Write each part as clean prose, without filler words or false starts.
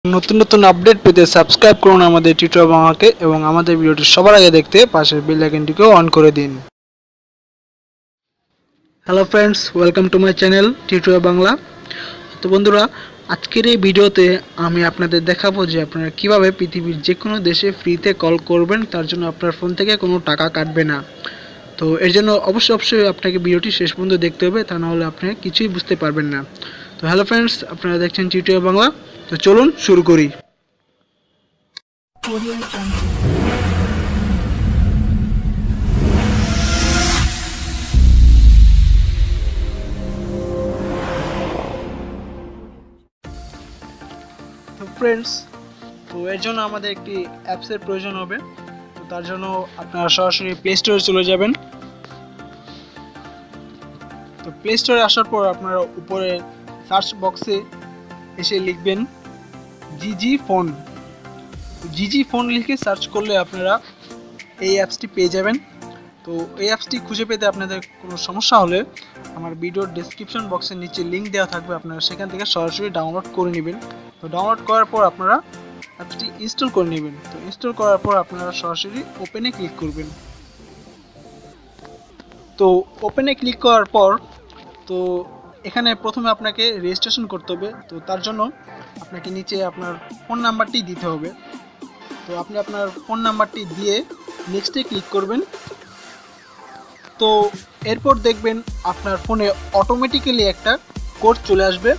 নতুন নতুন আপডেট পেতে সাবস্ক্রাইব করুন আমাদের টিউটোরিয়াল বাংলাকে এবং আমাদের ভিডিওটি সবার আগে দেখতে পাশের বেল আইকনটিকেও অন করে দিন। Hello friends, welcome to my channel tutorial Bangla. তো বন্ধুরা, আজকের এই ভিডিওতে আমি আপনাদের দেখাবো যে আপনারা কিভাবে পৃথিবীর যে কোনো দেশে ফ্রিতে কল করবেন, তার জন্য আপনার ফোন থেকে কোনো টাকা কাটবে না। তো এর জন্য অবশ্যই আপনাকে ভিডিওটি শেষ পর্যন্ত দেখতে হবে, তা নাহলে আপনি কিছুই বুঝতে পারবেন না। তো হ্যালো ফ্রেন্ডস, আপনারা দেখছেন টিউটোরিয়াল বাংলা। তো চলুন শুরু করি। তো ফ্রেন্ডস, তো এর জন্য আমাদের একটি অ্যাপসের প্রয়োজন হবে। তো তার জন্য আপনারা সরাসরি প্লে স্টোরে চলে যাবেন। তো প্লে স্টোরে আসার পর আপনারা উপরে সার্চ বক্সে এসে লিখবেন জিজি ফোন। জিজি ফোন লিখে সার্চ করলে আপনারা এই অ্যাপসটি পেয়ে যাবেন। তো এই অ্যাপসটি খুঁজে পেতে আপনাদের কোনো সমস্যা হলে আমার ভিডিওর ডেসক্রিপশন বক্সের নিচে লিঙ্ক দেওয়া থাকবে, আপনারা সেখান থেকে সরাসরি ডাউনলোড করে নেবেন। তো ডাউনলোড করার পর আপনারা অ্যাপসটি ইনস্টল করে নেবেন। তো ইনস্টল করার পর আপনারা সরাসরি ওপেনে ক্লিক করবেন। তো ওপেনে ক্লিক করার পর তো এখানে প্রথমে আপনাকে রেজিস্ট্রেশন করতে হবে। তো তার জন্য আপনাকে নিচে আপনার ফোন নাম্বারটি দিতে হবে। তো আপনি আপনার ফোন নাম্বারটি দিয়ে নেক্সটে ক্লিক করবেন। তো এরপর দেখবেন আপনার ফোনে অটোমেটিক্যালি একটা কোড চলে আসবে।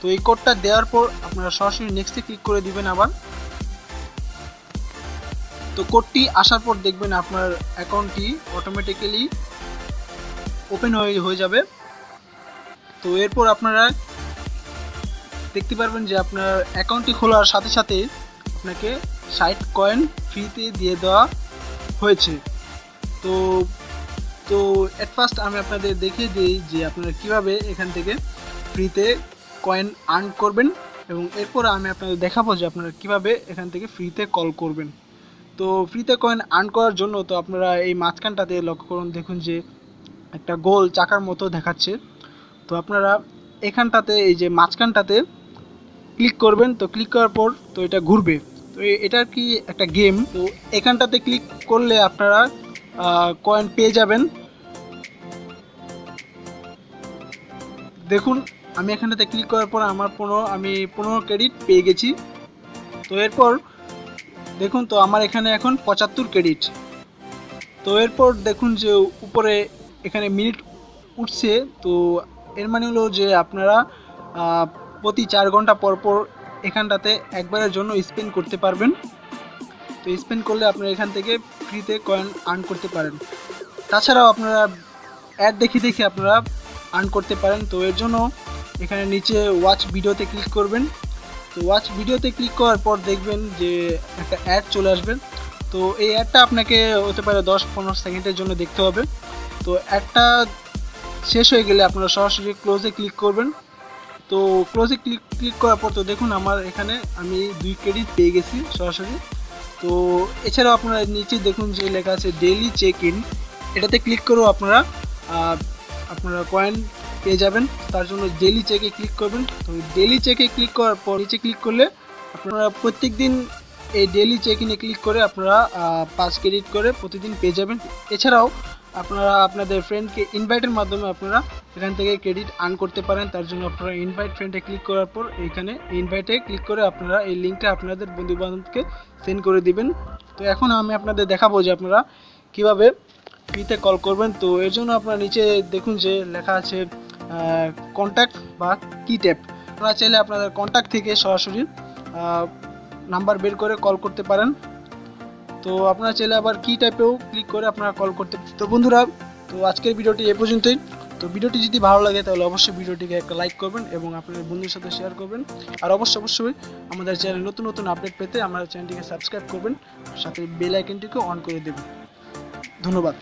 তো এই কোডটা দেওয়ার পর আপনারা সরাসরি নেক্সটে ক্লিক করে দিবেন আবার। তো কোডটি আসার পর দেখবেন আপনার অ্যাকাউন্টটি অটোমেটিক্যালি ওপেন হয়ে যাবে। তো এরপর আপনারা দেখতে পারবেন যে আপনার অ্যাকাউন্টটি খোলার সাথে সাথে আপনাকে 60 কয়েন ফ্রিতে দিয়ে দেওয়া হয়েছে। তো তো এট ফার্স্ট আমি আপনাদের দেখিয়ে দিই যে আপনারা কিভাবে এখান থেকে ফ্রিতে কয়েন আর্ন করবেন, এবং এরপর আমি আপনাদের দেখাবো যে আপনারা কিভাবে এখান থেকে ফ্রিতে কল করবেন। তো ফ্রিতে কয়েন আর্ন করার জন্য তো আপনারা এই মাঝখানটাতে লক্ষ্য করুন, দেখুন যে একটা গোল চাকার মতো দেখাচ্ছে। তো আপনারা এখানটাতে এই যে মাঝখানটাতে ক্লিক করবেন। তো ক্লিক করার পর তো এটা ঘুরবে। তো এটার কি একটা গেম। তো এখানটাতে ক্লিক করলে আপনারা কয়েন পেয়ে যাবেন। দেখুন আমি এখানটাতে ক্লিক করার পর আমি 15 ক্রেডিট পেয়ে গেছি। তো এরপর দেখুন তো আমার এখানে এখন 75 ক্রেডিট। তো এরপর দেখুন যে উপরে এখানে মিনিট উঠছে। তো এর মানে হলো যে আপনারা প্রতি 4 ঘন্টা পর পর এখানটাতে একবারের জন্য স্পেন্ড করতে পারবেন। তো স্পেন্ড করলে আপনারা এখান থেকে ফ্রিতে কয়েন আর্ন করতে পারেন। তাছাড়াও আপনারা অ্যাড দেখে আপনারা আর্ন করতে পারেন। তো এর জন্য এখানে নিচে ওয়াচ ভিডিওতে ক্লিক করবেন। তো ওয়াচ ভিডিওতে ক্লিক করার পর দেখবেন যে একটা অ্যাড চলে আসবে। তো এই অ্যাডটা আপনাকে হতে পারে 10-15 সেকেন্ডের জন্য দেখতে হবে। তো অ্যাডটা শেষ হয়ে গেলে আপনারা সরাসরি ক্লোজে ক্লিক করবেন। তো ক্লোজে ক্লিক করার পর তো দেখুন আমার এখানে আমি 2 ক্রেডিট পেয়ে গেছি সরাসরি। তো এছাড়াও আপনারা নিচে দেখুন যে লেখা আছে ডেইলি চেক ইন, এটাতে ক্লিক করেও আপনারা কয়েন পেয়ে যাবেন। তার জন্য ডেইলি চেকে ক্লিক করবেন। তো ডেইলি চেকে ক্লিক করার পর নিচে ক্লিক করলে আপনারা প্রত্যেক দিন এই ডেইলি চেক ইনে ক্লিক করে আপনারা 5 ক্রেডিট করে প্রতিদিন পেয়ে যাবেন। এছাড়াও আপনারা আপনাদের ফ্রেন্ডকে ইনভাইটের মাধ্যমে আপনারা এখান থেকে ক্রেডিট আর্ন করতে পারেন। তার জন্য আপনারা ইনভাইট ফ্রেন্ডে ক্লিক করার পর এইখানে ইনভাইটে ক্লিক করে আপনারা এই লিঙ্কটা আপনাদের বন্ধুবান্ধবকে সেন্ড করে দিবেন। তো এখন আমি আপনাদের দেখাবো যে আপনারা কিভাবে ফ্রিতে কল করবেন। তো এর জন্য আপনারা নিচে দেখুন যে লেখা আছে কন্ট্যাক্ট বা কি ট্যাপ। আপনারা চাইলে আপনাদের কন্ট্যাক্ট থেকে সরাসরি নাম্বার বের করে কল করতে পারেন। তো আপনারা চাইলে আবার কি টাইপেও ক্লিক করে আপনারা কল করতে। তো বন্ধুরা, তো আজকের ভিডিওটি এ পর্যন্তই। তো ভিডিওটি যদি ভালো লাগে তাহলে অবশ্যই ভিডিওটিকে একটা লাইক করবেন এবং আপনাদের বন্ধুদের সাথে শেয়ার করবেন। আর অবশ্যই আমাদের চ্যানেলে নতুন আপডেট পেতে আমাদের চ্যানেলটিকে সাবস্ক্রাইব করবেন, সাথে বেল আইকনটিকে অন করে দেবেন। ধন্যবাদ।